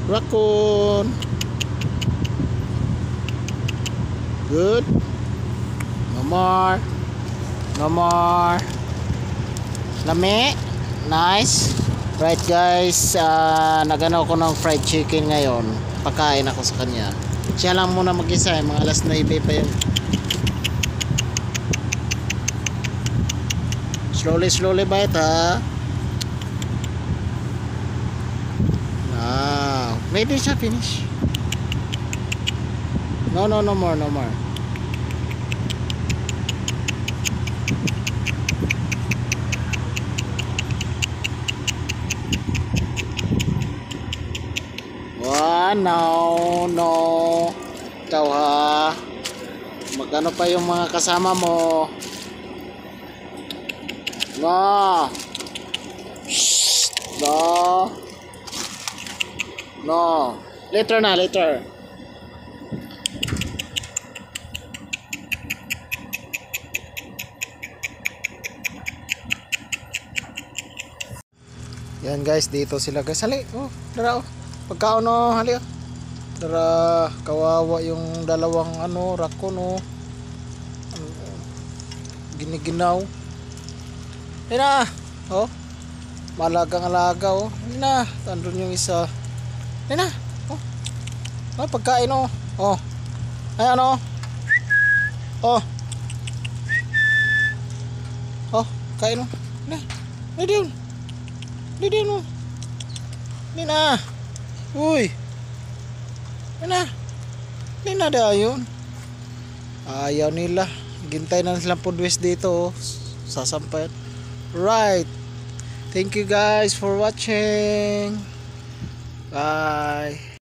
Raccoon. Good. No more. No more. Lami. Nice. Right guys, nagano ko ng fried chicken ngayon. Pakain ako sa kanya. Siya lang muna mag-isa, mga alas 9 pa yun. Slowly bite ha. Now, maybe siya finish. No more. No. Ikaw ha. Magano pa yung mga kasama mo? No. Shh. No. Later. Yan guys, dito sila guys. Hali. Oh, dara oh. Pagkaon no, hali oh. Dara, kawawa yung dalawang raccoon oh. Giniginaw. Yan na. Oh. Malagang-alaga oh. Yan na. Andun yung isa. Yan na. Oh. Oh, pagkain oh. Oh. Ay ano? Oh. Oh, kain oh. Na. Dito oh. Yan na. Uy. Yan na. Yan na dayon. Ayaw nila. Gintay na silang pudwis dito oh. Sasampayan. Right. Thank you guys for watching. Bye.